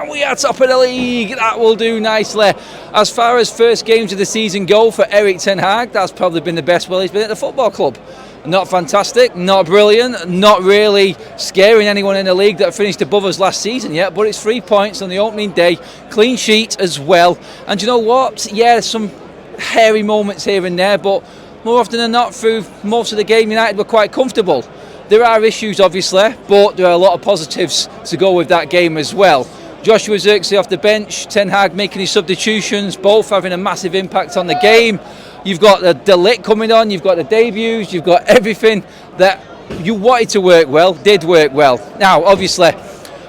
and we are top of the league. That will do nicely. As far as first games of the season go for Erik ten Hag, that's probably been the best while he's been at the football club. Not fantastic, not brilliant, not really scaring anyone in the league that finished above us last season yet, but it's 3 points on the opening day, clean sheet as well. And you know what? Yeah, some hairy moments here and there, but more often than not, through most of the game, United were quite comfortable. There are issues, obviously, but there are a lot of positives to go with that game as well. Joshua Zirkzee off the bench, Ten Hag making his substitutions, both having a massive impact on the game. You've got the Delict coming on, you've got the debuts, you've got everything that you wanted to work well, did work well. Now, obviously,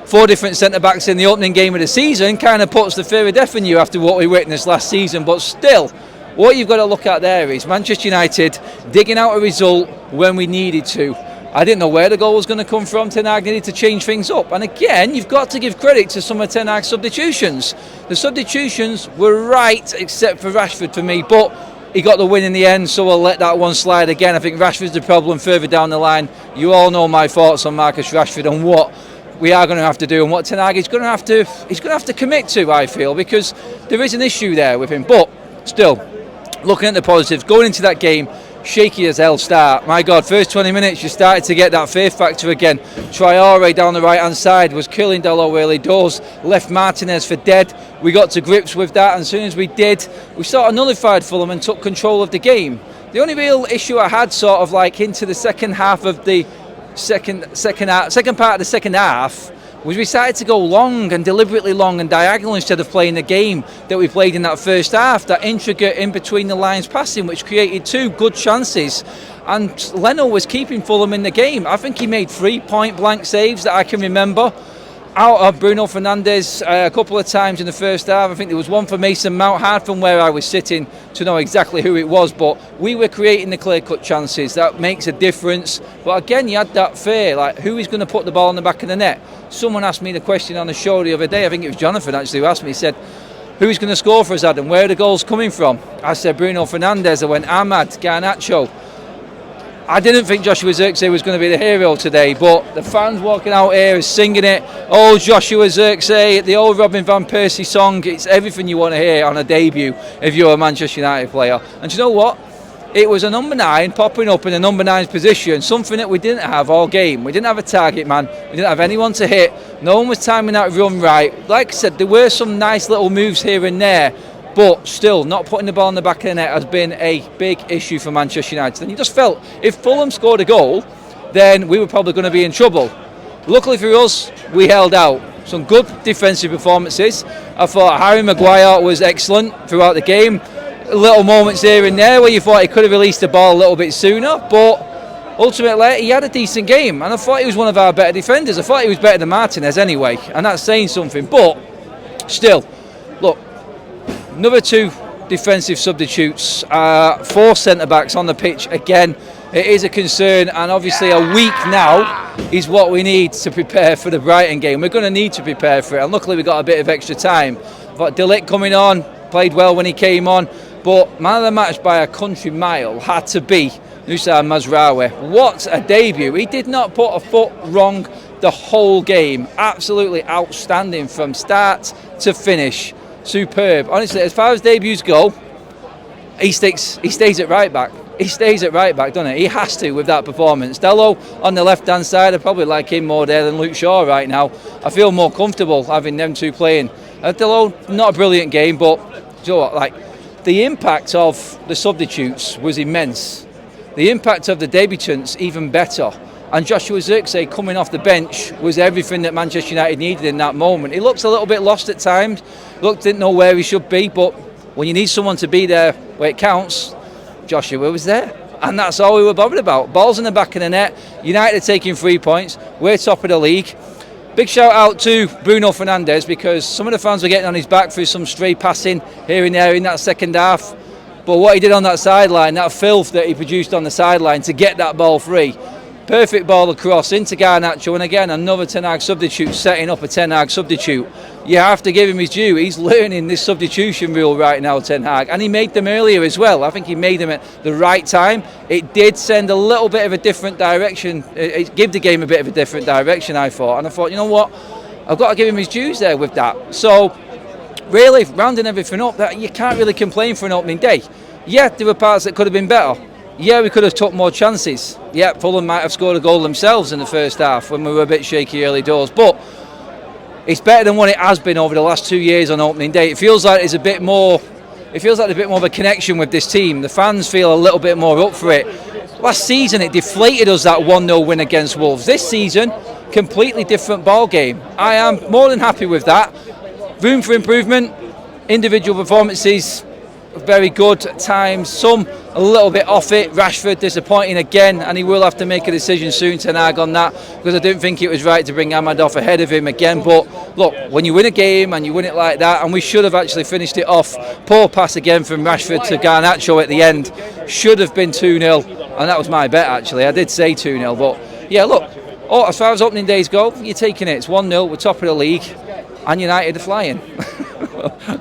4 different centre-backs in the opening game of the season kind of puts the fear of death in you after what we witnessed last season, but still, what you've got to look at there is Manchester United digging out a result when we needed to. I didn't know where the goal was going to come from. Ten Hag needed to change things up. And again, you've got to give credit to some of Ten Hag's substitutions. The substitutions were right, except for Rashford for me, but he got the win in the end, so we'll let that one slide again. I think Rashford's the problem further down the line. You all know my thoughts on Marcus Rashford and what we are going to have to do and what Ten Hag is going to have to commit to, I feel, because there is an issue there with him. But still, looking at the positives, going into that game, shaky as hell start. My God, first 20 minutes you started to get that fear factor again. Traore down the right hand side was killing Dalot early doors, left Martinez for dead. We got to grips with that, and as soon as we did, we sort of nullified Fulham and took control of the game. The only real issue I had sort of like into the second half of the second part of the second half was we started to go long and deliberately long and diagonal instead of playing the game that we played in that first half, that intricate in between the lines passing, which created 2 good chances, and Leno was keeping Fulham in the game. I think he made 3 point blank saves that I can remember out of Bruno Fernandes a couple of times in the first half. I think there was one for Mason Mount, hard from where I was sitting to know exactly who it was, but we were creating the clear-cut chances. That makes a difference. But again, you had that fear, like who is going to put the ball in the back of the net? Someone asked me the question on the show the other day, I think it was Jonathan actually who asked me, he said, who's going to score for us, Adam? Where are the goals coming from? I said Bruno Fernandes, I went Ahmad, Garnacho. I didn't think Joshua Zirkzee was going to be the hero today, but the fans walking out here is singing it. Oh, Joshua Zirkzee, the old Robin van Persie song. It's everything you want to hear on a debut if you're a Manchester United player. And do you know what? It was a number 9 popping up in a number 9's position, something that we didn't have all game. We didn't have a target man. We didn't have anyone to hit. No one was timing that run right. Like I said, there were some nice little moves here and there, but still, not putting the ball in the back of the net has been a big issue for Manchester United. And you just felt if Fulham scored a goal, then we were probably going to be in trouble. Luckily for us, we held out. Some good defensive performances. I thought Harry Maguire was excellent throughout the game. Little moments here and there where you thought he could have released the ball a little bit sooner, but ultimately he had a decent game, and I thought he was one of our better defenders. I thought he was better than Martinez anyway, and that's saying something. But still, look, another 2 defensive substitutes, 4 centre-backs on the pitch again. It is a concern, and obviously a week now is what we need to prepare for the Brighton game. We're going to need to prepare for it, and luckily we got a bit of extra time. But Delict coming on, played well when he came on, but man of the match by a country mile had to be Noussair Mazraoui. What a debut. He did not put a foot wrong the whole game. Absolutely outstanding from start to finish. Superb. Honestly, as far as debuts go, he stays at right back. He stays at right back, doesn't he? He has to with that performance. Dalot on the left-hand side, I probably like him more there than Luke Shaw right now. I feel more comfortable having them 2 playing. Dalot, not a brilliant game, but you know what, like, the impact of the substitutes was immense. The impact of the debutants even better. And Joshua Zirkzee coming off the bench was everything that Manchester United needed in that moment. He looks a little bit lost at times. Didn't know where he should be, but when you need someone to be there where it counts, Joshua was there. And that's all we were bothered about. Balls in the back of the net. United are taking 3 points. We're top of the league. Big shout out to Bruno Fernandes, because some of the fans were getting on his back through some stray passing here and there in that second half. But what he did on that sideline, that filth that he produced on the sideline to get that ball free, perfect ball across into Garnacho, and again another Ten Hag substitute setting up a Ten Hag substitute. You have to give him his due. He's learning this substitution rule right now, Ten Hag, and he made them earlier as well. I think he made them at the right time. It did send a little bit of a different direction. It gave the game a bit of a different direction, I thought. And I thought, you know what? I've got to give him his dues there with that. So, really, rounding everything up, that you can't really complain for an opening day. Yeah, there were parts that could have been better. Yeah, we could have took more chances. Yeah, Fulham might have scored a goal themselves in the first half when we were a bit shaky early doors. But it's better than what it has been over the last 2 years on opening day. It feels like there's a bit more. It feels like a bit more of a connection with this team. The fans feel a little bit more up for it. Last season, it deflated us, that 1-0 win against Wolves. This season, completely different ball game. I am more than happy with that. Room for improvement. Individual performances very good at times, some a little bit off it. Rashford disappointing again, and he will have to make a decision soon, Ten Hag, on that, because I didn't think it was right to bring Ahmad off ahead of him again. But look, when you win a game and you win it like that, and we should have actually finished it off, poor pass again from Rashford to Garnacho at the end, should have been 2-0, and that was my bet actually. I did say 2-0, but yeah, look, as far as opening days go, you're taking it. It's 1-0, we're top of the league, and United are flying.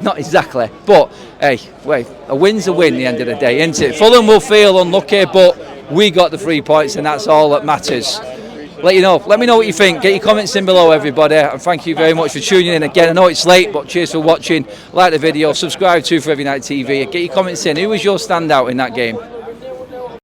Not exactly, but hey, wait, a win's a win at the end of the day, isn't it? Fulham will feel unlucky, but we got the 3 points, and that's all that matters. Let me know what you think. Get your comments in below, everybody, and thank you very much for tuning in again. I know it's late, but cheers for watching. Like the video, subscribe to For Every Night TV, get your comments in. Who was your standout in that game?